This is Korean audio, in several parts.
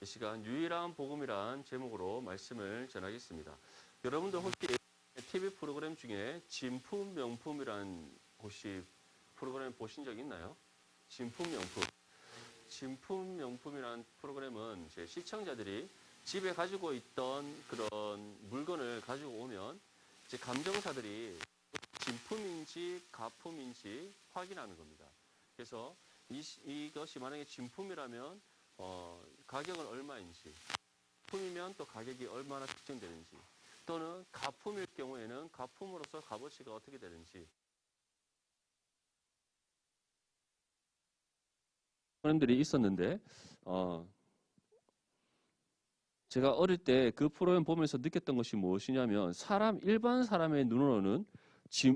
이 시간 유일한 복음이란 제목으로 말씀을 전하겠습니다. 여러분들 혹시 TV 프로그램 중에 진품 명품이란 혹시 프로그램 보신 적 있나요? 진품 명품. 진품 명품이란 프로그램은 제 시청자들이 집에 가지고 있던 그런 물건을 가지고 오면 제 감정사들이 진품인지 가품인지 확인하는 겁니다. 그래서 이것이 만약에 진품이라면 가격은 얼마인지, 품이면 또 가격이 얼마나 측정되는지, 또는 가품일 경우에는 가품으로서 값어치가 어떻게 되는지. 사람들이 있었는데 제가 어릴 때 그 프로그램 보면서 느꼈던 것이 무엇이냐면 일반 사람의 눈으로는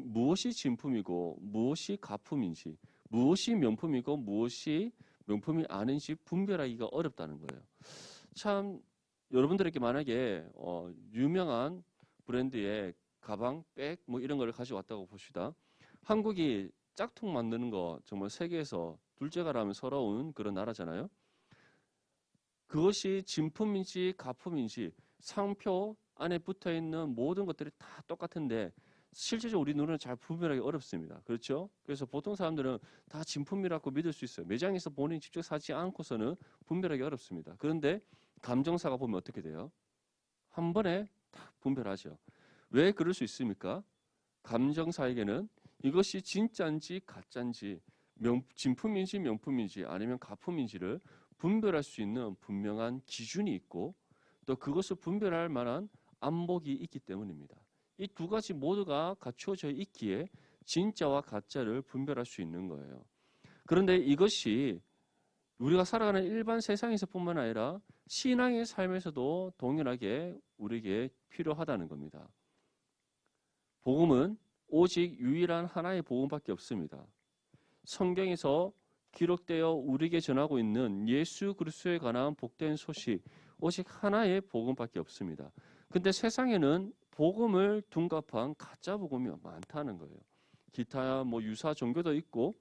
무엇이 진품이고 무엇이 가품인지, 무엇이 명품이고 무엇이 명품이 아닌지 분별하기가 어렵다는 거예요. 참 여러분들에게 만약에 유명한 브랜드의 가방, 백 뭐 이런 걸 가지고 왔다고 봅시다. 한국이 짝퉁 만드는 거 정말 세계에서 둘째가라면 서러운 그런 나라잖아요. 그것이 진품인지 가품인지 상표 안에 붙어있는 모든 것들이 다 똑같은데 실제적으로 우리 눈으로는 잘 분별하기 어렵습니다. 그렇죠? 그래서 보통 사람들은 다 진품이라고 믿을 수 있어요. 매장에서 본인이 직접 사지 않고서는 분별하기 어렵습니다. 그런데 감정사가 보면 어떻게 돼요? 한 번에 딱 분별하죠. 왜 그럴 수 있습니까? 감정사에게는 이것이 진짜인지 가짜인지 진품인지 명품인지 아니면 가품인지를 분별할 수 있는 분명한 기준이 있고 또 그것을 분별할 만한 안목이 있기 때문입니다. 이 두 가지 모두가 갖추어져 있기에 진짜와 가짜를 분별할 수 있는 거예요. 그런데 이것이 우리가 살아가는 일반 세상에서뿐만 아니라 신앙의 삶에서도 동일하게 우리에게 필요하다는 겁니다. 복음은 오직 유일한 하나의 복음밖에 없습니다. 성경에서 기록되어 우리에게 전하고 있는 예수 그리스도에 관한 복된 소식 오직 하나의 복음밖에 없습니다. 근데 세상에는 복음을 둔갑한 가짜 복음이 많다는 거예요. 기타 유사 종교도 있고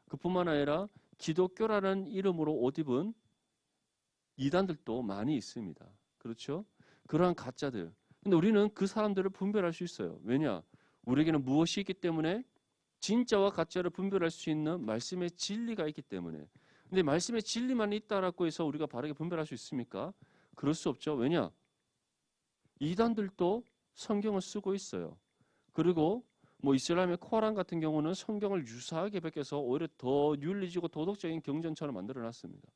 그뿐만 아니라 기독교라는 이름으로 옷 입은 이단들도 많이 있습니다. 그렇죠? 그러한 가짜들. 근데 우리는 그 사람들을 분별할 수 있어요. 왜냐? 우리에게는 무엇이 있기 때문에 진짜와 가짜를 분별할 수 있는 말씀의 진리가 있기 때문에. 근데 말씀의 진리만 있다라고 해서 우리가 바르게 분별할 수 있습니까? 그럴 수 없죠. 왜냐? 이단들도 성경을 쓰고 있어요. 그리고 이슬람의 코란 같은 경우는 성경을 유사하게 베껴서 오히려 더 윤리적이고 도덕적인 경전처럼 만들어 놨습니다.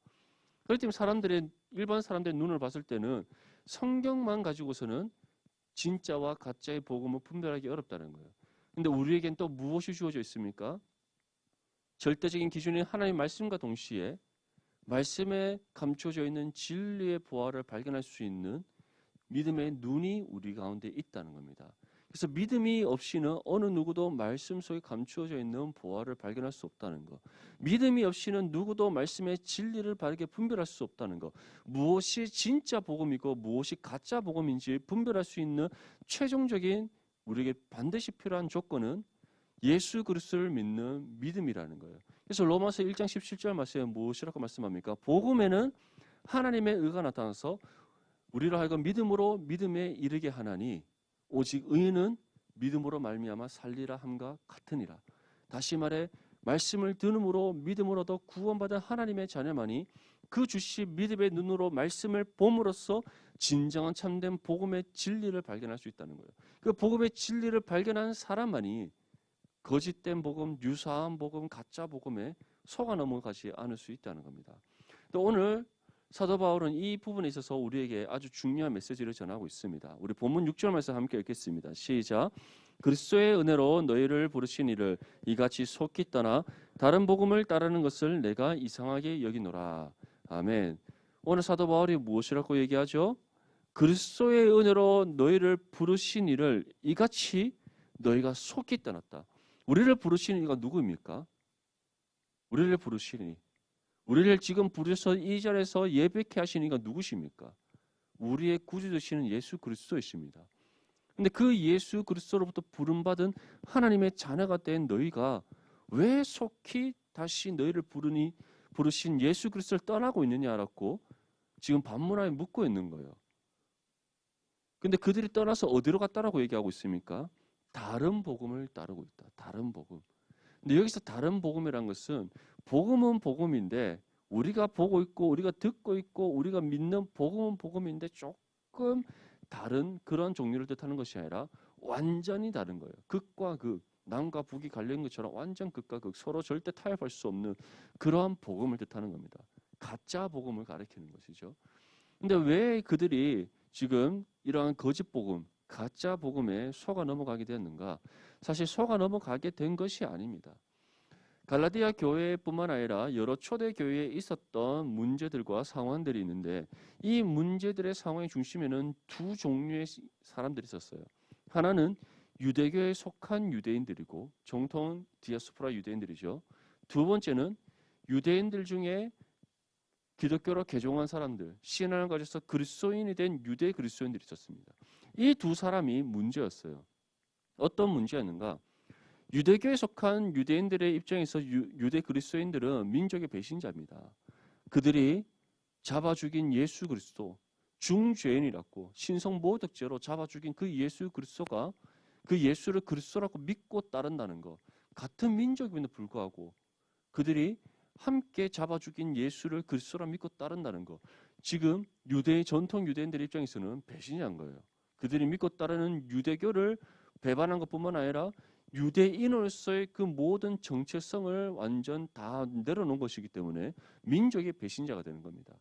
그렇기 때문에 일반 사람들의 눈을 봤을 때는 성경만 가지고서는 진짜와 가짜의 복음을 분별하기 어렵다는 거예요. 근데 우리에겐 또 무엇이 주어져 있습니까? 절대적인 기준인 하나님의 말씀과 동시에 말씀에 감춰져 있는 진리의 보화를 발견할 수 있는 믿음의 눈이 우리 가운데 있다는 겁니다. 그래서 믿음이 없이는 어느 누구도 말씀 속에 감추어져 있는 보화를 발견할 수 없다는 것. 믿음이 없이는 누구도 말씀의 진리를 바르게 분별할 수 없다는 것. 무엇이 진짜 복음이고 무엇이 가짜 복음인지 분별할 수 있는 최종적인 우리에게 반드시 필요한 조건은 예수 그리스도를 믿는 믿음이라는 거예요. 그래서 로마서 1장 17절 말씀에 무엇이라고 말씀합니까? 복음에는 하나님의 의가 나타나서 우리로 하여금 믿음으로 믿음에 이르게 하나니 오직 의인은 믿음으로 말미암아 살리라 함과 같으니라. 다시 말해 말씀을 들음으로 믿음으로도 구원받은 하나님의 자녀만이 그 주신 믿음의 눈으로 말씀을 봄으로써 진정한 참된 복음의 진리를 발견할 수 있다는 거예요. 그 복음의 진리를 발견한 사람만이 거짓된 복음, 유사한 복음, 가짜 복음에 속아 넘어가지 않을 수 있다는 겁니다. 또 오늘 사도 바울은 이 부분에 있어서 우리에게 아주 중요한 메시지를 전하고 있습니다. 우리 본문 6절 말씀 함께 읽겠습니다. 시작. 그리스도의 은혜로 너희를 부르신 이를 이같이 속히 떠나 다른 복음을 따르는 것을 내가 이상하게 여기노라. 아멘. 오늘 사도 바울이 무엇이라고 얘기하죠? 그리스도의 은혜로 너희를 부르신 이를 이같이 너희가 속히 떠났다. 우리를 부르시는 이가 누구입니까? 우리를 부르시니 우리를 지금 부르셔서 이 자리에서 예배케 하시는 이가 누구십니까? 우리의 구주 되시는 예수 그리스도이십니다. 근데 그 예수 그리스도로부터 부름받은 하나님의 자녀가 된 너희가 왜 속히 다시 너희를 부르신 예수 그리스도를 떠나고 있느냐라고 지금 반문하에 묻고 있는 거예요. 근데 그들이 떠나서 어디로 갔다라고 얘기하고 있습니까? 다른 복음을 따르고 있다. 다른 복음. 근데 여기서 다른 복음이란 것은 복음은 복음인데 우리가 보고 있고 우리가 듣고 있고 우리가 믿는 복음은 복음인데 조금 다른 그런 종류를 뜻하는 것이 아니라 완전히 다른 거예요. 극과 극, 남과 북이 갈린 것처럼 완전 극과 극, 서로 절대 타협할 수 없는 그러한 복음을 뜻하는 겁니다. 가짜 복음을 가리키는 것이죠. 근데 왜 그들이 지금 이러한 거짓 복음, 가짜 복음에 속아 넘어가게 되었는가? 사실 속아 넘어가게 된 것이 아닙니다. 갈라디아 교회뿐만 아니라 여러 초대 교회에 있었던 문제들과 상황들이 있는데 이 문제들의 상황의 중심에는 두 종류의 사람들이 있었어요. 하나는 유대교에 속한 유대인들이고 정통 디아스포라 유대인들이죠. 두 번째는 유대인들 중에 기독교로 개종한 사람들, 신앙을 가져서 그리스도인이 된 유대 그리스도인들이 있었습니다. 이 두 사람이 문제였어요. 어떤 문제였는가? 유대교에 속한 유대인들의 입장에서 유대 그리스도인들은 민족의 배신자입니다. 그들이 잡아 죽인 예수 그리스도, 중죄인이라고 신성 모독죄로 잡아 죽인 그 예수 그리스도가 그 예수를 그리스도라고 믿고 따른다는 것. 같은 민족임에도 불구하고 그들이 함께 잡아 죽인 예수를 그리스도라 믿고 따른다는 것. 지금 전통 유대인들 입장에서는 배신한 거예요. 그들이 믿고 따르는 유대교를 배반한 것뿐만 아니라 유대인으로서의 그 모든 정체성을 완전 다 내려놓은 것이기 때문에 민족의 배신자가 되는 겁니다.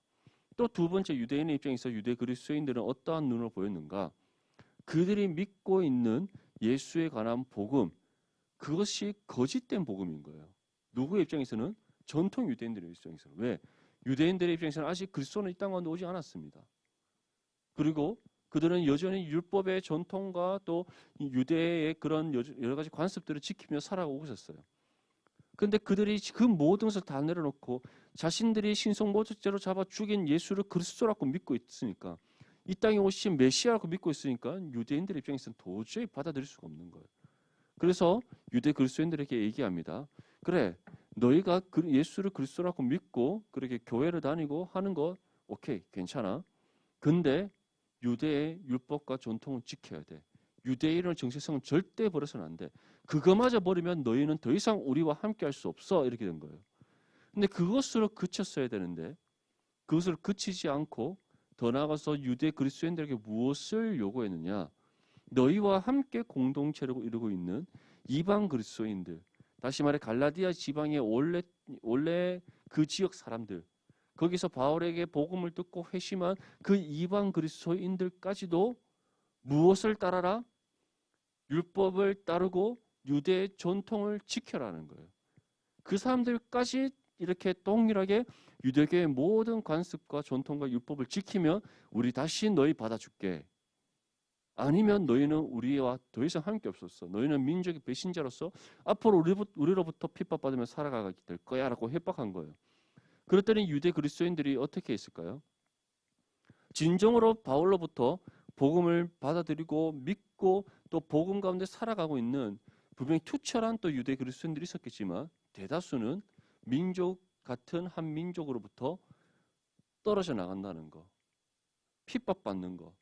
또 두 번째 유대인의 입장에서 유대 그리스도인들은 어떠한 눈을 보였는가? 그들이 믿고 있는 예수에 관한 복음, 그것이 거짓된 복음인 거예요. 누구의 입장에서는? 전통 유대인들의 입장에서는. 왜? 유대인들의 입장에서는 아직 그리스도는 이 땅 가운데 오지 않았습니다. 그리고 그들은 여전히 율법의 전통과 또 유대의 그런 여러 가지 관습들을 지키며 살아오고 있었어요. 그런데 그들이 그 모든 것을 다 내려놓고 자신들이 신성모독죄로 잡아 죽인 예수를 그리스도라고 믿고 있으니까 이 땅에 오신 메시아라고 믿고 있으니까 유대인들 입장에서는 도저히 받아들일 수가 없는 거예요. 그래서 유대 그리스도인들에게 얘기합니다. 그래, 너희가 예수를 그리스도라고 믿고 그렇게 교회를 다니고 하는 거 오케이, 괜찮아. 근데 유대의 율법과 전통은 지켜야 돼. 유대인의 정체성은 절대 버려서는 안 돼. 그거마저 버리면 너희는 더 이상 우리와 함께 할 수 없어. 이렇게 된 거예요. 근데 그것으로 그쳤어야 되는데 그것을 그치지 않고 더 나아가서 유대 그리스도인들에게 무엇을 요구했느냐? 너희와 함께 공동체를 이루고 있는 이방 그리스도인들, 다시 말해 갈라디아 지방의 원래 그 지역 사람들, 거기서 바울에게 복음을 듣고 회심한 그 이방 그리스도인들까지도 무엇을 따라라? 율법을 따르고 유대의 전통을 지켜라는 거예요. 그 사람들까지 이렇게 동일하게 유대교의 모든 관습과 전통과 율법을 지키면 우리 다시 너희 받아줄게. 아니면 너희는 우리와 더 이상 함께 없었어. 너희는 민족의 배신자로서 앞으로 우리로부터 핍박받으며 살아가게 될 거야 라고 협박한 거예요. 그랬더니 유대 그리스도인들이 어떻게 했을까요? 진정으로 바울로부터 복음을 받아들이고 믿고 또 복음 가운데 살아가고 있는 분명히 투철한 또 유대 그리스도인들이 있었겠지만 대다수는 민족 같은 한 민족으로부터 떨어져 나간다는 거, 핍박받는 거,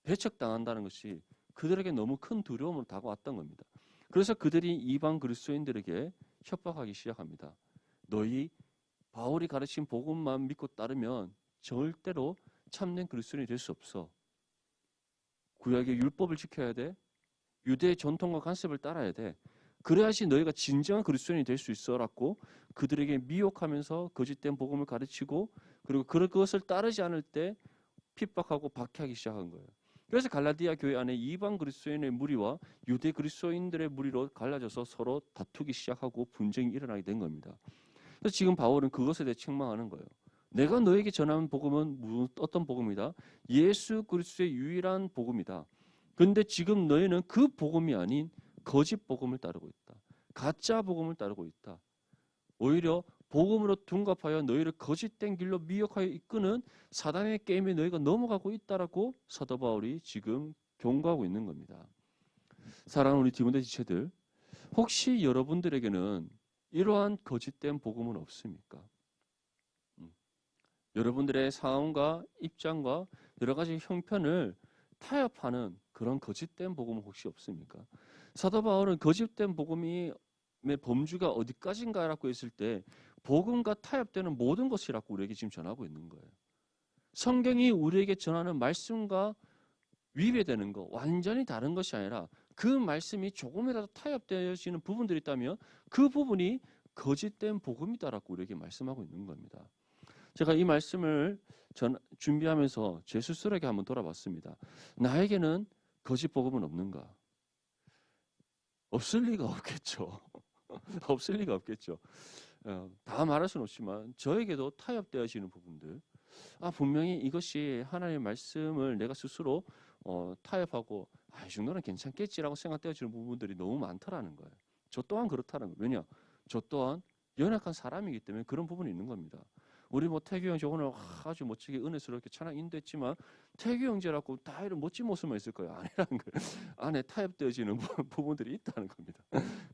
배척당한다는 것이 그들에게 너무 큰 두려움으로 다가왔던 겁니다. 그래서 그들이 이방 그리스도인들에게 협박하기 시작합니다. 너희 바울이 가르친 복음만 믿고 따르면 절대로 참된 그리스도인이 될 수 없어. 구약의 율법을 지켜야 돼. 유대의 전통과 관습을 따라야 돼. 그래야지 너희가 진정한 그리스도인이 될 수 있어라고 그들에게 미혹하면서 거짓된 복음을 가르치고 그리고 그것을 따르지 않을 때 핍박하고 박해하기 시작한 거예요. 그래서 갈라디아 교회 안에 이방 그리스도인의 무리와 유대 그리스도인들의 무리로 갈라져서 서로 다투기 시작하고 분쟁이 일어나게 된 겁니다. 그래서 지금 바울은 그것에 대해 책망하는 거예요. 내가 너에게 전하는 복음은 어떤 복음이다? 예수 그리스도의 유일한 복음이다. 그런데 지금 너희는 그 복음이 아닌 거짓 복음을 따르고 있다. 가짜 복음을 따르고 있다. 오히려 복음으로 둔갑하여 너희를 거짓된 길로 미혹하여 이끄는 사단의 게임에 너희가 넘어가고 있다라고 사도 바울이 지금 경고하고 있는 겁니다. 사랑하는 우리 디모데 지체들, 혹시 여러분들에게는 이러한 거짓된 복음은 없습니까? 여러분들의 상황과 입장과 여러 가지 형편을 타협하는 그런 거짓된 복음은 혹시 없습니까? 사도 바울은 거짓된 복음의 범주가 어디까지인가라고 했을 때 복음과 타협되는 모든 것이라고 우리에게 지금 전하고 있는 거예요. 성경이 우리에게 전하는 말씀과 위배되는 것, 완전히 다른 것이 아니라 그 말씀이 조금이라도 타협되어지는 부분들이 있다면 그 부분이 거짓된 복음이다라고 우리에게 말씀하고 있는 겁니다. 제가 이 말씀을 준비하면서 제 스스로에게 한번 돌아봤습니다. 나에게는 거짓 복음은 없는가? 없을 리가 없겠죠. 없을 리가 없겠죠. 다 말할 수는 없지만 저에게도 타협되어지는 부분들, 분명히 이것이 하나님의 말씀을 내가 스스로 타협하고 이 정도는 괜찮겠지라고 생각되어지는 부분들이 너무 많다라는 거예요. 저 또한 그렇다는 거예요. 왜냐? 저 또한 연약한 사람이기 때문에 그런 부분이 있는 겁니다. 우리 태규 형제 오늘 아주 멋지게 은혜스럽게 찬양 인도했지만 태규 형제라고 다 이런 멋진 모습만 있을 거예요. 아니라는 거예요. 안에 타협되어지는 부분들이 있다는 겁니다.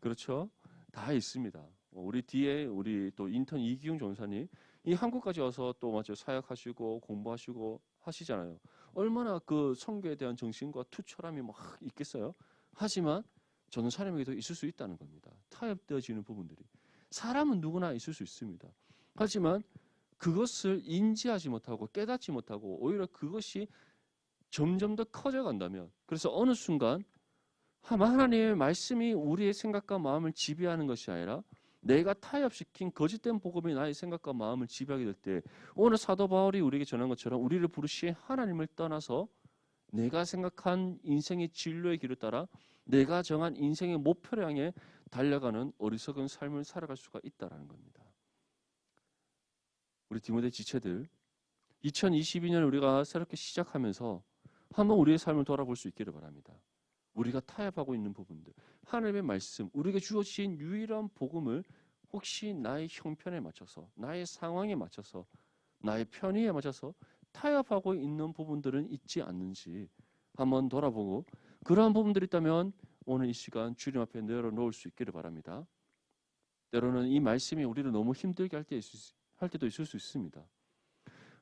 그렇죠? 다 있습니다. 우리 뒤에 우리 또 인턴 이기웅 전사님 이 한국까지 와서 또 맞죠 사역하시고 공부하시고 하시잖아요. 얼마나 그 선교에 대한 정신과 투철함이 막 있겠어요. 하지만 저는 사람에게도 있을 수 있다는 겁니다. 타협되어지는 부분들이 사람은 누구나 있을 수 있습니다. 하지만 그것을 인지하지 못하고 깨닫지 못하고 오히려 그것이 점점 더 커져간다면 그래서 어느 순간 하나님의 말씀이 우리의 생각과 마음을 지배하는 것이 아니라 내가 타협시킨 거짓된 복음이 나의 생각과 마음을 지배하게 될 때 오늘 사도 바울이 우리에게 전한 것처럼 우리를 부르신 하나님을 떠나서 내가 생각한 인생의 진로의 길을 따라 내가 정한 인생의 목표를 향해 달려가는 어리석은 삶을 살아갈 수가 있다는 겁니다. 우리 디모데 지체들 2022년 우리가 새롭게 시작하면서 한번 우리의 삶을 돌아볼 수 있기를 바랍니다. 우리가 타협하고 있는 부분들, 하나님의 말씀, 우리에게 주어진 유일한 복음을 혹시 나의 형편에 맞춰서, 나의 상황에 맞춰서, 나의 편의에 맞춰서 타협하고 있는 부분들은 있지 않는지 한번 돌아보고 그러한 부분들이 있다면 오늘 이 시간 주님 앞에 내려놓을 수 있기를 바랍니다. 때로는 이 말씀이 우리를 너무 힘들게 할 때도 있을 수 있습니다.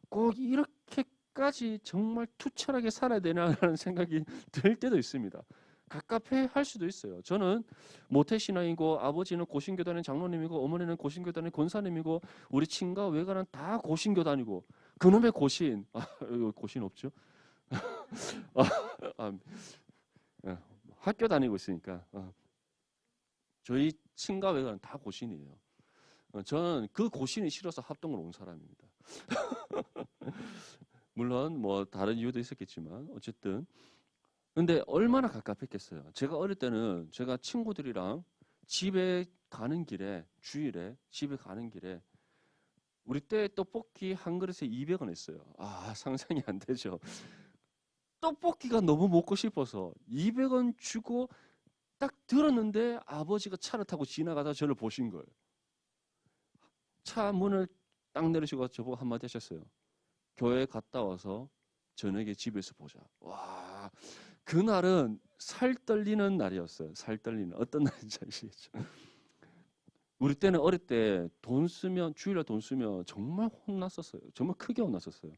꼭 이렇게까지 정말 투철하게 살아야 되나라는 생각이 들 때도 있습니다. 갑갑해 할 수도 있어요. 저는 모태신앙이고 아버지는 고신교단의 장로님이고 어머니는 고신교단의 권사님이고 우리 친가 외가는 다 고신교단이고 그놈의 고신 고신 없죠? 학교 다니고 있으니까 저희 친가 외가는 다 고신이에요. 저는 그 고신이 싫어서 합동을 온 사람입니다. 물론 뭐 다른 이유도 있었겠지만 어쨌든 근데 얼마나 갑갑했겠어요. 제가 어릴 때는 제가 친구들이랑 집에 가는 길에 주일에 집에 가는 길에 우리 때 떡볶이 한 그릇에 200원 했어요. 상상이 안 되죠. 떡볶이가 너무 먹고 싶어서 200원 주고 딱 들었는데 아버지가 차를 타고 지나가다 저를 보신 거예요. 차 문을 딱 내리시고 저보고 한마디 하셨어요. 교회 갔다 와서 저녁에 집에서 보자. 와, 그날은 살 떨리는 날이었어요. 살 떨리는 어떤 날인지 아시겠죠? 우리 때는 어릴 때 돈 쓰면 주일날 돈 쓰면 정말 혼났었어요. 정말 크게 혼났었어요.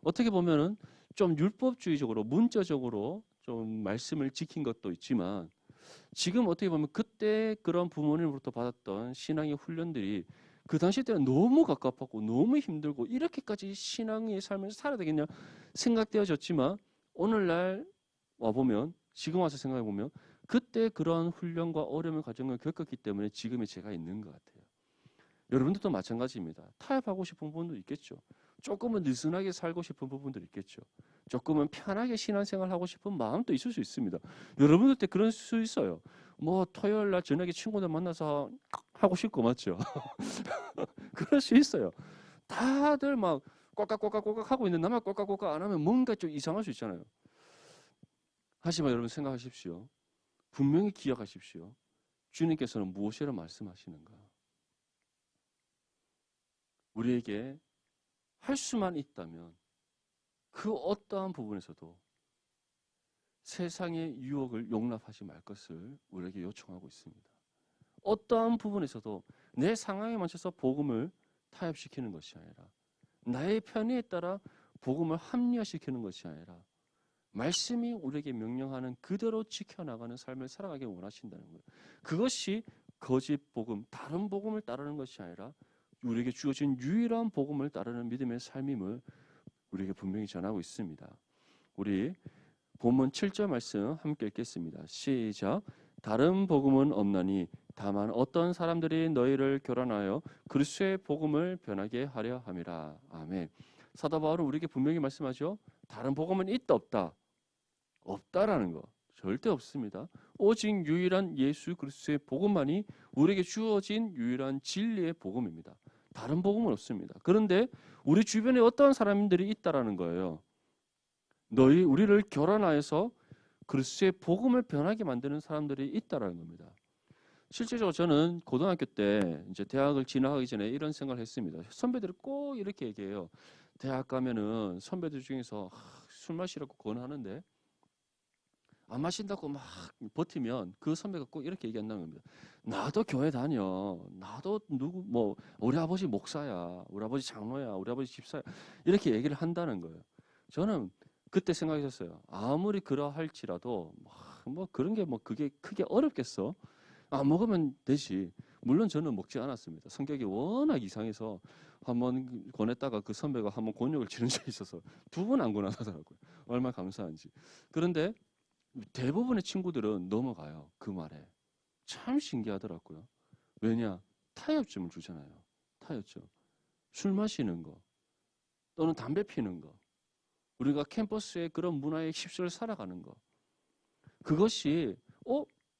어떻게 보면은 좀 율법주의적으로 문자적으로 좀 말씀을 지킨 것도 있지만 지금 어떻게 보면 그때 그런 부모님으로부터 받았던 신앙의 훈련들이 그 당시 때는 너무 갑갑하고 너무 힘들고 이렇게까지 신앙의 삶을 살아야 되겠냐 생각되어졌지만 오늘날 와보면 지금 와서 생각해보면 그때 그런 훈련과 어려움의 과정을 겪었기 때문에 지금의 제가 있는 것 같아요. 여러분들도 마찬가지입니다. 타협하고 싶은 부분도 있겠죠. 조금은 느슨하게 살고 싶은 부분도 있겠죠. 조금은 편하게 신앙생활 하고 싶은 마음도 있을 수 있습니다. 여러분들 때 그럴 수 있어요. 뭐 토요일 날 저녁에 친구들 만나서 하고 싶고 맞죠? 그럴 수 있어요. 다들 막 꼴깍꼴깍꼴깍 하고 있는 나만 꼴깍꼴깍 안 하면 뭔가 좀 이상할 수 있잖아요. 하지만 여러분 생각하십시오. 분명히 기억하십시오. 주님께서는 무엇이라 말씀하시는가? 우리에게 할 수만 있다면 그 어떠한 부분에서도 세상의 유혹을 용납하지 말 것을 우리에게 요청하고 있습니다. 어떠한 부분에서도 내 상황에 맞춰서 복음을 타협시키는 것이 아니라 나의 편의에 따라 복음을 합리화시키는 것이 아니라 말씀이 우리에게 명령하는 그대로 지켜나가는 삶을 살아가길 원하신다는 거예요. 그것이 거짓 복음, 다른 복음을 따르는 것이 아니라 우리에게 주어진 유일한 복음을 따르는 믿음의 삶임을 우리에게 분명히 전하고 있습니다. 우리 본문 7절 말씀 함께 읽겠습니다. 시작. 다른 복음은 없나니 다만 어떤 사람들이 너희를 교란하여 그리스도의 복음을 변하게 하려 함이라. 아멘. 사도 바울은 우리에게 분명히 말씀하죠. 다른 복음은 있다 없다. 없다라는 거 절대 없습니다. 오직 유일한 예수 그리스도의 복음만이 우리에게 주어진 유일한 진리의 복음입니다. 다른 복음은 없습니다. 그런데 우리 주변에 어떤 사람들이 있다라는 거예요. 우리를 교란하여서 그리스도의 복음을 변하게 만드는 사람들이 있다라는 겁니다. 실제적으로 저는 고등학교 때 이제 대학을 진학하기 전에 이런 생각을 했습니다. 선배들이 꼭 이렇게 얘기해요. 대학 가면은 선배들 중에서 술 마시라고 권하는데 안 마신다고 막 버티면 그 선배가 꼭 이렇게 얘기한다는 겁니다. 나도 교회 다녀. 나도 우리 아버지 목사야. 우리 아버지 장로야. 우리 아버지 집사야. 이렇게 얘기를 한다는 거예요. 저는 그때 생각했었어요. 아무리 그러할지라도 뭐 그런 게 그게 크게 어렵겠어? 안 먹으면 되지. 물론 저는 먹지 않았습니다. 성격이 워낙 이상해서 한번 권했다가 그 선배가 한번 곤욕을 치른 적이 있어서 2번 안 권하더라고요. 얼마나 감사한지. 그런데 대부분의 친구들은 넘어가요. 그 말에. 참 신기하더라고요. 왜냐? 타협점을 주잖아요. 타협점. 술 마시는 거 또는 담배 피는 거, 우리가 캠퍼스의 그런 문화에 휩쓸려 살아가는 거, 그것이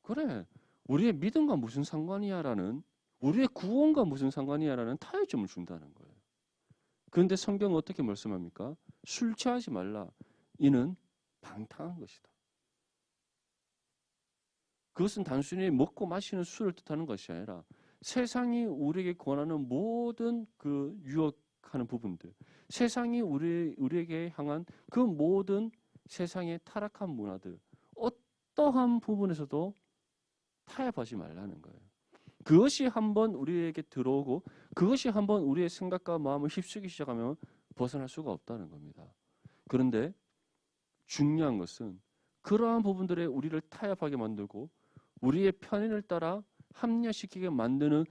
그래 우리의 믿음과 무슨 상관이야라는, 우리의 구원과 무슨 상관이야라는 타협점을 준다는 거예요. 그런데 성경은 어떻게 말씀합니까? 술 취하지 말라. 이는 방탕한 것이다. 그것은 단순히 먹고 마시는 술을 뜻하는 것이 아니라 세상이 우리에게 권하는 모든 그 유혹하는 부분들, 세상이 우리에게 향한 그 모든 세상의 타락한 문화들, 어떠한 부분에서도 타협하지 말라는 거예요. 그것이 한번 우리에게 들어오고 그것이 한번 우리의 생각과 마음을 휩쓰기 시작하면 벗어날 수가 없다는 겁니다. 그런데 중요한 것은 그러한 부분들에 우리를 타협하게 만들고 우리의 편인을 따라 합리화시키게 만드는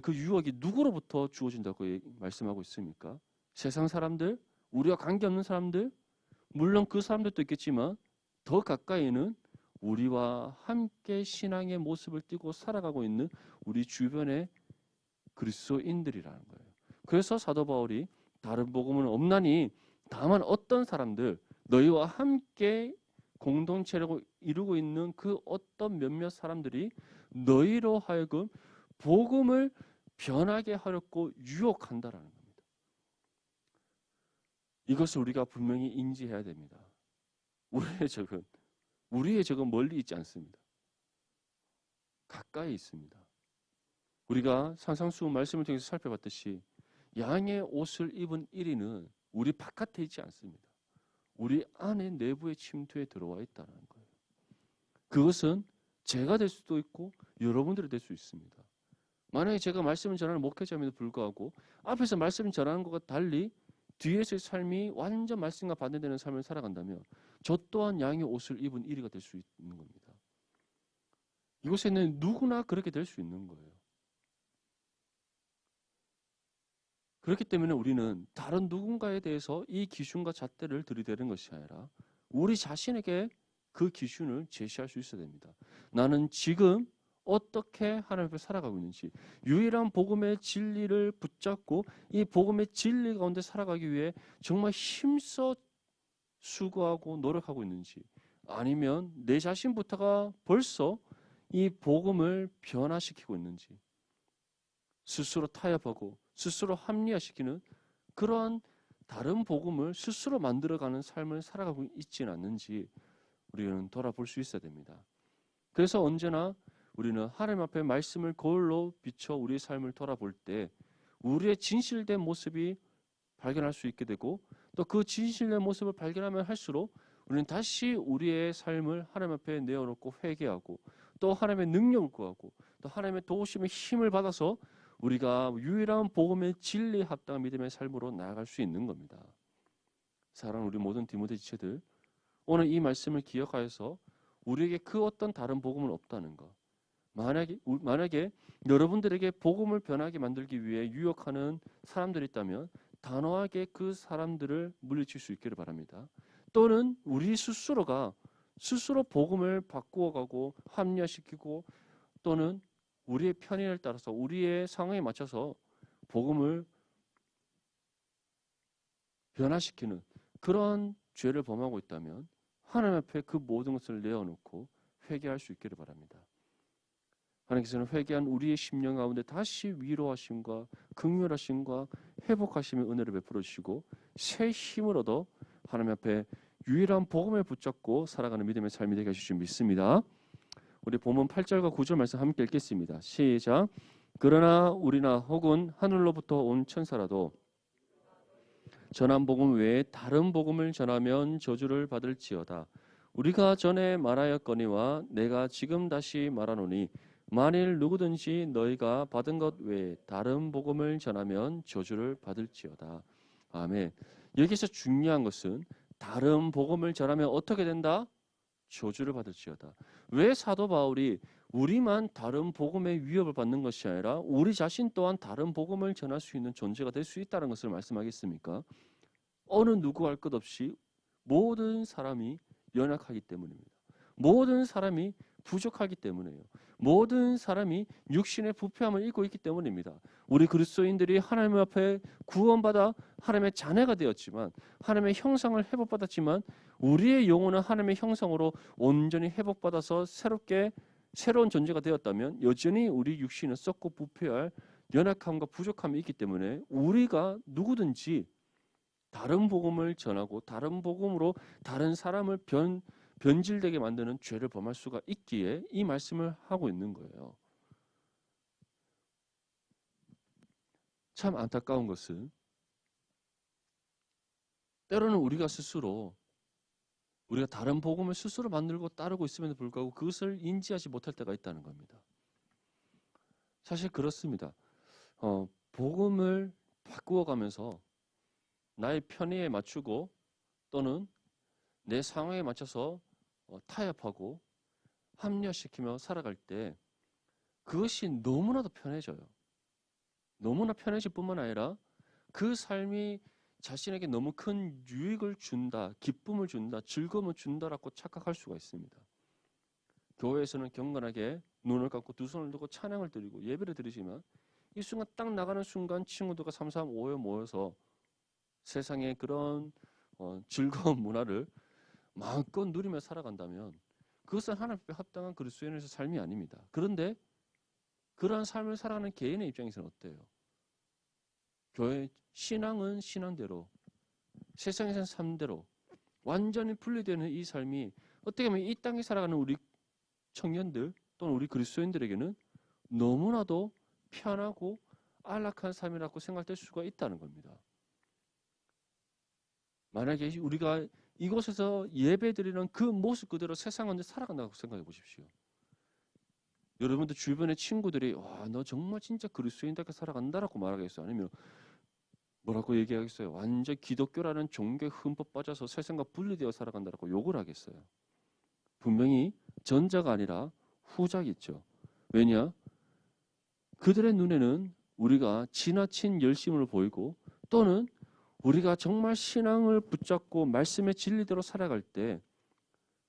그 유혹이 누구로부터 주어진다고 말씀하고 있습니까? 세상 사람들, 우리와 관계없는 사람들, 물론 그 사람들도 있겠지만 더 가까이는 우리와 함께 신앙의 모습을 띠고 살아가고 있는 우리 주변의 그리스도인들이라는 거예요. 그래서 사도 바울이 다른 복음은 없나니 다만 어떤 사람들, 너희와 함께 공동체라고 이루고 있는 그 어떤 몇몇 사람들이 너희로 하여금 복음을 변하게 하려고 유혹한다라는 겁니다. 이것을 우리가 분명히 인지해야 됩니다. 우리의 적은 멀리 있지 않습니다. 가까이 있습니다. 우리가 산상수훈 말씀을 통해서 살펴봤듯이 양의 옷을 입은 1인은 우리 바깥에 있지 않습니다. 우리 안에 내부의 침투에 들어와 있다는 거예요. 그것은 제가 될 수도 있고 여러분들이 될 수 있습니다. 만약에 제가 말씀을 전하는 목회자임에도 불구하고 앞에서 말씀을 전하는 것과 달리 뒤에서의 삶이 완전 말씀과 반대되는 삶을 살아간다면 저 또한 양의 옷을 입은 1위가 될 수 있는 겁니다. 이곳에는 누구나 그렇게 될 수 있는 거예요. 그렇기 때문에 우리는 다른 누군가에 대해서 이 기준과 잣대를 들이대는 것이 아니라 우리 자신에게 그 기준을 제시할 수 있어야 됩니다. 나는 지금 어떻게 하나님 앞에 살아가고 있는지, 유일한 복음의 진리를 붙잡고 이 복음의 진리 가운데 살아가기 위해 정말 힘써 수고하고 노력하고 있는지, 아니면 내 자신부터가 벌써 이 복음을 변화시키고 있는지, 스스로 타협하고 스스로 합리화시키는 그러한 다른 복음을 스스로 만들어가는 삶을 살아가고 있지는 않는지 우리는 돌아볼 수 있어야 됩니다. 그래서 언제나 우리는 하나님 앞에 말씀을 거울로 비춰 우리의 삶을 돌아볼 때 우리의 진실된 모습이 발견할 수 있게 되고, 또 그 진실된 모습을 발견하면 할수록 우리는 다시 우리의 삶을 하나님 앞에 내어놓고 회개하고 또 하나님의 능력을 구하고 또 하나님의 도우심의 힘을 받아서 우리가 유일한 복음의 진리에 합당한 믿음의 삶으로 나아갈 수 있는 겁니다. 사랑하는 우리 모든 디모데 지체들, 오늘 이 말씀을 기억하여서 우리에게 그 어떤 다른 복음은 없다는 것. 만약에 여러분들에게 복음을 변하게 만들기 위해 유혹하는 사람들이 있다면 단호하게 그 사람들을 물리칠 수 있기를 바랍니다. 또는 우리 스스로가 스스로 복음을 바꾸어가고 합리화시키고 또는 우리의 편의를 따라서 우리의 상황에 맞춰서 복음을 변화시키는 그런 죄를 범하고 있다면 하나님 앞에 그 모든 것을 내어놓고 회개할 수 있기를 바랍니다. 하나님께서는 회개한 우리의 심령 가운데 다시 위로하심과 긍휼하심과 회복하심의 은혜를 베풀어 주시고 새 힘을 얻어 하나님 앞에 유일한 복음을 붙잡고 살아가는 믿음의 삶이 되게 하실 줄 믿습니다. 우리 본문 8절과 9절 말씀 함께 읽겠습니다. 시작. 그러나 우리나 혹은 하늘로부터 온 천사라도 전한 복음 외에 다른 복음을 전하면 저주를 받을지어다. 우리가 전에 말하였거니와 내가 지금 다시 말하노니 만일 누구든지 너희가 받은 것 외에 다른 복음을 전하면 저주를 받을지어다. 아멘. 여기서 중요한 것은 다른 복음을 전하면 어떻게 된다? 저주를 받을지어다. 왜 사도 바울이 우리만 다른 복음의 위협을 받는 것이 아니라 우리 자신 또한 다른 복음을 전할 수 있는 존재가 될 수 있다는 것을 말씀하겠습니까? 어느 누구 할 것 없이 모든 사람이 연약하기 때문입니다. 모든 사람이 부족하기 때문이에요. 모든 사람이 육신의 부패함을 입고 있기 때문입니다. 우리 그리스도인들이 하나님 앞에 구원받아 하나님의 자녀가 되었지만 하나님의 형상을 회복받았지만 우리의 영혼은 하나님의 형상으로 온전히 회복받아서 새로운 존재가 되었다면 여전히 우리 육신은 썩고 부패할 연약함과 부족함이 있기 때문에 우리가 누구든지 다른 복음을 전하고 다른 복음으로 다른 사람을 변질되게 만드는 죄를 범할 수가 있기에 이 말씀을 하고 있는 거예요. 참 안타까운 것은 때로는 우리가 다른 복음을 스스로 만들고 따르고 있음에도 불구하고 그것을 인지하지 못할 때가 있다는 겁니다. 사실 그렇습니다. 복음을 바꾸어가면서 나의 편의에 맞추고 또는 내 상황에 맞춰서 타협하고 합리화시키며 살아갈 때 그것이 너무나도 편해져요. 너무나 편해질 뿐만 아니라 그 삶이 자신에게 너무 큰 유익을 준다, 기쁨을 준다, 즐거움을 준다라고 착각할 수가 있습니다. 교회에서는 경건하게 눈을 감고 두 손을 들고 찬양을 드리고 예배를 드리지만 이 순간 딱 나가는 순간 친구들과 3, 4, 5여 모여서 세상의 그런 즐거운 문화를 마음껏 누리며 살아간다면 그것은 하나님 앞에 합당한 그리스도인의 삶이 아닙니다. 그런데 그러한 삶을 살아가는 개인의 입장에서는 어때요? 교회 신앙은 신앙대로, 세상에서는 삶대로 완전히 분리되는 이 삶이 어떻게 보면 이 땅에 살아가는 우리 청년들 또는 우리 그리스도인들에게는 너무나도 편하고 안락한 삶이라고 생각될 수가 있다는 겁니다. 만약에 우리가 이곳에서 예배드리는 그 모습 그대로 세상 가운데 살아간다고 생각해 보십시오. 여러분들 주변의 친구들이 와, 너 정말 진짜 그리스도인답게 살아간다라고 말하겠어요? 아니면 뭐라고 얘기하겠어요? 완전 기독교라는 종교에 흠뻑 빠져서 세상과 분리되어 살아간다라고 욕을 하겠어요? 분명히 전자가 아니라 후자겠죠. 왜냐? 그들의 눈에는 우리가 지나친 열심을 보이고 또는 우리가 정말 신앙을 붙잡고 말씀의 진리대로 살아갈 때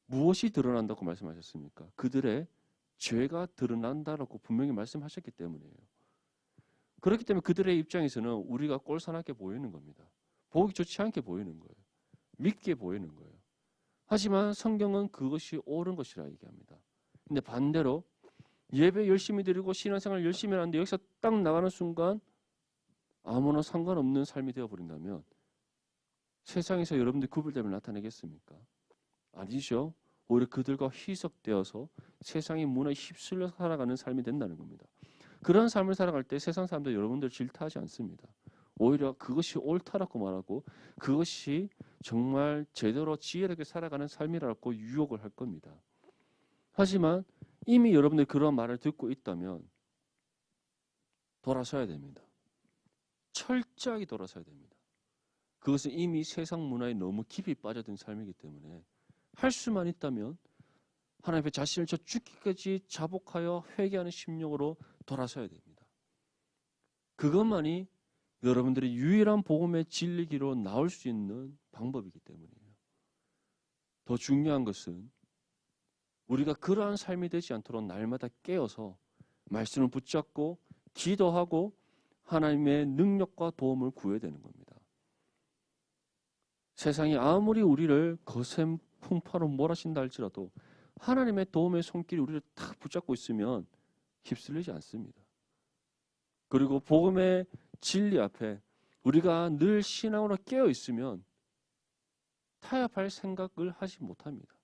무엇이 드러난다고 말씀하셨습니까? 그들의 죄가 드러난다라고 분명히 말씀하셨기 때문이에요. 그렇기 때문에 그들의 입장에서는 우리가 꼴사납게 보이는 겁니다. 보기 좋지 않게 보이는 거예요. 믿게 보이는 거예요. 하지만 성경은 그것이 옳은 것이라 얘기합니다. 근데 반대로 예배 열심히 드리고 신앙생활 열심히 하는데 여기서 딱 나가는 순간 아무나 상관없는 삶이 되어버린다면 세상에서 여러분들 구별됨을 나타내겠습니까? 아니죠. 오히려 그들과 희석되어서 세상의 문화에 휩쓸려 살아가는 삶이 된다는 겁니다. 그런 삶을 살아갈 때 세상 사람들 여러분들 질타하지 않습니다. 오히려 그것이 옳다라고 말하고 그것이 정말 제대로 지혜롭게 살아가는 삶이라고 유혹을 할 겁니다. 하지만 이미 여러분들이 그런 말을 듣고 있다면 돌아서야 됩니다. 철저하게 돌아서야 됩니다. 그것은 이미 세상 문화에 너무 깊이 빠져든 삶이기 때문에 할 수만 있다면 하나님 앞에 자신을 저 죽기까지 자복하여 회개하는 심령으로 돌아서야 됩니다. 그것만이 여러분들의 유일한 복음의 진리기로 나올 수 있는 방법이기 때문이에요. 더 중요한 것은 우리가 그러한 삶이 되지 않도록 날마다 깨어서 말씀을 붙잡고 기도하고 하나님의 능력과 도움을 구해야 되는 겁니다. 세상이 아무리 우리를 거센 풍파로 몰아친다 할지라도 하나님의 도움의 손길이 우리를 탁 붙잡고 있으면 휩쓸리지 않습니다. 그리고 복음의 진리 앞에 우리가 늘 신앙으로 깨어 있으면 타협할 생각을 하지 못합니다.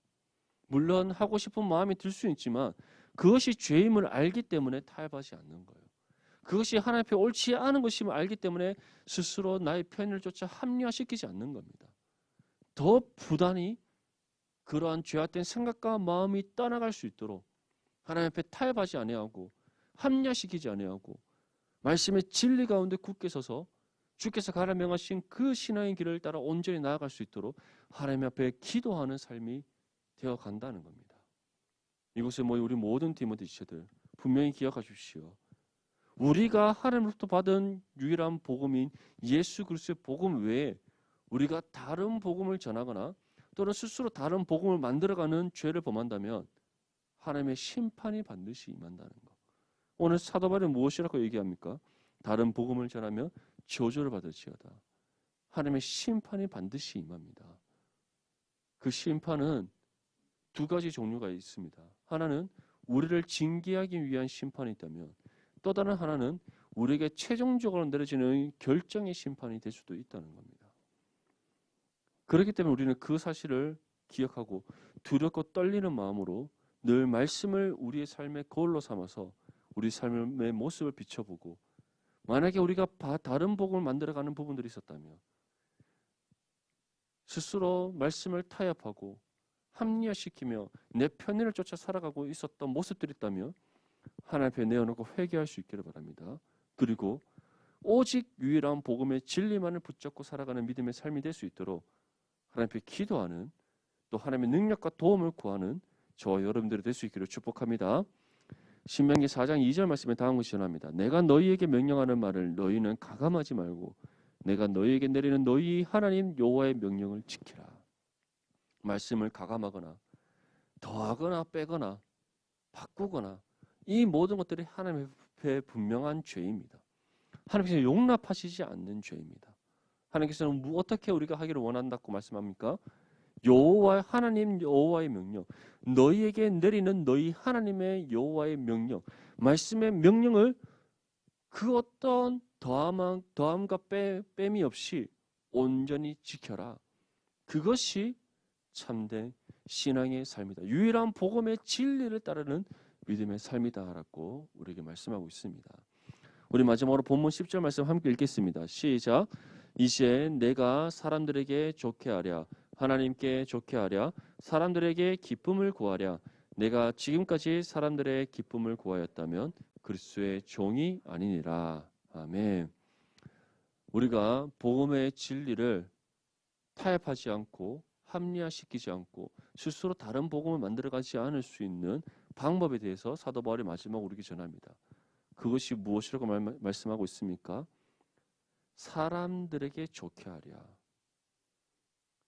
물론 하고 싶은 마음이 들 수 있지만 그것이 죄임을 알기 때문에 타협하지 않는 거예요. 그것이 하나님 앞에 옳지 않은 것임을 알기 때문에 스스로 나의 편의를 쫓아 합리화시키지 않는 겁니다. 더 부단히 그러한 죄악된 생각과 마음이 떠나갈 수 있도록 하나님 앞에 타협하지 아니하고 합리화시키지 아니하고 말씀의 진리 가운데 굳게 서서 주께서 가라 명하신 그 신앙의 길을 따라 온전히 나아갈 수 있도록 하나님 앞에 기도하는 삶이 되어 간다는 겁니다. 이곳에 모인 우리 모든 디모데 지체들 분명히 기억하십시오. 우리가 하나님으로부터 받은 유일한 복음인 예수 그리스도의 복음 외에 우리가 다른 복음을 전하거나 또는 스스로 다른 복음을 만들어가는 죄를 범한다면 하나님의 심판이 반드시 임한다는 것. 오늘 사도 바울은 무엇이라고 얘기합니까? 다른 복음을 전하며 저주를 받을지어다. 하나님의 심판이 반드시 임합니다. 그 심판은 두 가지 종류가 있습니다. 하나는 우리를 징계하기 위한 심판이 있다면 또 다른 하나는 우리에게 최종적으로 내려지는 결정의 심판이 될 수도 있다는 겁니다. 그렇기 때문에 우리는 그 사실을 기억하고 두렵고 떨리는 마음으로 늘 말씀을 우리의 삶의 거울로 삼아서 우리 삶의 모습을 비춰보고 만약에 우리가 다른 복음을 만들어가는 부분들이 있었다면 스스로 말씀을 타협하고 합리화시키며 내 편의를 쫓아 살아가고 있었던 모습들이 있다면 하나님 앞에 내어놓고 회개할 수 있기를 바랍니다. 그리고 오직 유일한 복음의 진리만을 붙잡고 살아가는 믿음의 삶이 될 수 있도록 하나님 앞에 기도하는 또 하나님의 능력과 도움을 구하는 저와 여러분들이 될 수 있기를 축복합니다. 신명기 4장 2절 말씀에 다음과 같이 전합니다. 내가 너희에게 명령하는 말을 너희는 가감하지 말고 내가 너희에게 내리는 너희 하나님 여호와의 명령을 지키라. 말씀을 가감하거나 더하거나 빼거나 바꾸거나 이 모든 것들이 하나님 앞에 분명한 죄입니다. 하나님께서 용납하시지 않는 죄입니다. 하나님께서는 어떻게 우리가 하기를 원한다고 말씀합니까? 여호와 하나님 여호와의 명령, 너희에게 내리는 너희 하나님의 여호와의 명령, 말씀의 명령을 그 어떤 더함과 뺨이 없이 온전히 지켜라. 그것이 참된 신앙의 삶이다. 유일한 복음의 진리를 따르는 믿음의 삶이다라고 우리에게 말씀하고 있습니다. 우리 마지막으로 본문 10절 말씀 함께 읽겠습니다. 시작. 이제 내가 사람들에게 좋게 하랴 하나님께 좋게 하랴 사람들에게 기쁨을 구하랴 내가 지금까지 사람들의 기쁨을 구하였다면 그리스도의 종이 아니니라. 아멘. 우리가 복음의 진리를 타협하지 않고 합리화시키지 않고 스스로 다른 복음을 만들어가지 않을 수 있는 방법에 대해서 사도 바울이 마지막 우리에게 전합니다. 그것이 무엇이라고 말씀하고 있습니까? 사람들에게 좋게 하랴.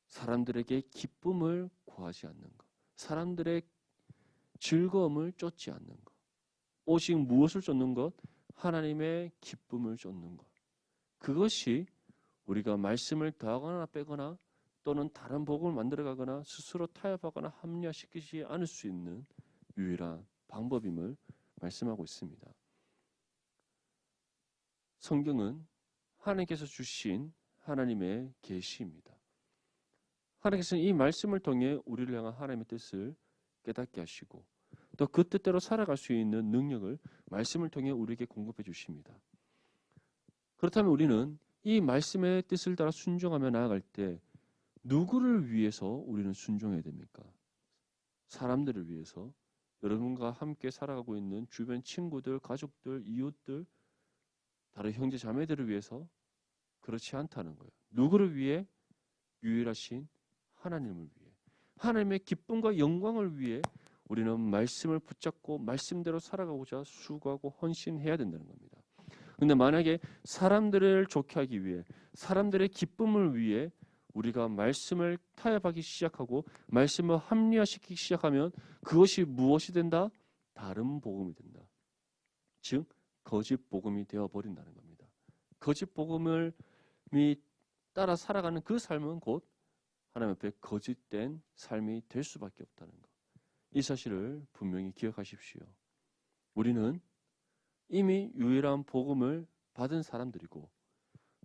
사람들에게 기쁨을 구하지 않는 것. 사람들의 즐거움을 쫓지 않는 것. 오직 무엇을 쫓는 것? 하나님의 기쁨을 쫓는 것. 그것이 우리가 말씀을 더하거나 빼거나 또는 다른 복음을 만들어가거나 스스로 타협하거나 합리화시키지 않을 수 있는 유일한 방법임을 말씀하고 있습니다. 성경은 하나님께서 주신 하나님의 계시입니다. 하나님께서는 이 말씀을 통해 우리를 향한 하나님의 뜻을 깨닫게 하시고 또 그 뜻대로 살아갈 수 있는 능력을 말씀을 통해 우리에게 공급해 주십니다. 그렇다면 우리는 이 말씀의 뜻을 따라 순종하며 나아갈 때 누구를 위해서 우리는 순종해야 됩니까? 사람들을 위해서, 여러분과 함께 살아가고 있는 주변 친구들, 가족들, 이웃들, 다른 형제 자매들을 위해서 그렇지 않다는 거예요. 누구를 위해? 유일하신 하나님을 위해. 하나님의 기쁨과 영광을 위해 우리는 말씀을 붙잡고 말씀대로 살아가고자 수고하고 헌신해야 된다는 겁니다. 근데 만약에 사람들을 좋게 하기 위해, 사람들의 기쁨을 위해 우리가 말씀을 타협하기 시작하고 말씀을 합리화시키기 시작하면 그것이 무엇이 된다? 다른 복음이 된다. 즉 거짓 복음이 되어 버린다는 겁니다. 거짓 복음을 따라 살아가는 그 삶은 곧 하나님 앞에 거짓된 삶이 될 수밖에 없다는 것. 이 사실을 분명히 기억하십시오. 우리는 이미 유일한 복음을 받은 사람들이고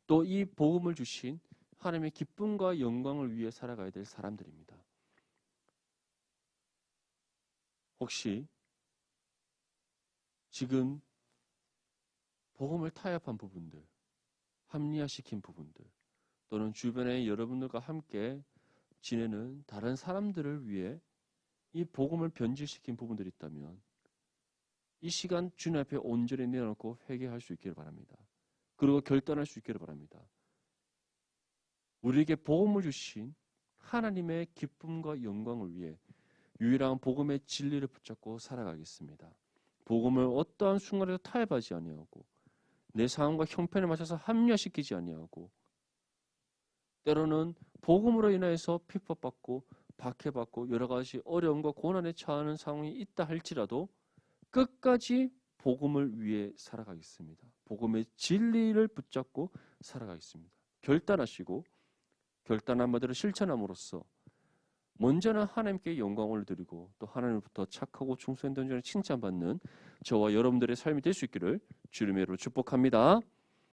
또 이 복음을 주신 하나님의 기쁨과 영광을 위해 살아가야 될 사람들입니다. 혹시 지금 복음을 타협한 부분들, 합리화시킨 부분들, 또는 주변의 여러분들과 함께 지내는 다른 사람들을 위해 이 복음을 변질시킨 부분들이 있다면 이 시간 주님 앞에 온전히 내어놓고 회개할 수 있기를 바랍니다. 그리고 결단할 수 있기를 바랍니다. 우리에게 복음을 주신 하나님의 기쁨과 영광을 위해 유일한 복음의 진리를 붙잡고 살아가겠습니다. 복음을 어떠한 순간에도 타협하지 아니하고 내 상황과 형편에 맞춰서 합리화시키지 아니하고 때로는 복음으로 인해서 핍박받고 박해받고 여러 가지 어려움과 고난에 처하는 상황이 있다 할지라도 끝까지 복음을 위해 살아가겠습니다. 복음의 진리를 붙잡고 살아가겠습니다. 결단하시고 결단한 바대로 실천함으로써 먼저는 하나님께 영광을 드리고 또 하나님부터 착하고 충성된 존재로 칭찬받는 저와 여러분들의 삶이 될 수 있기를 주님의 이름으로 축복합니다.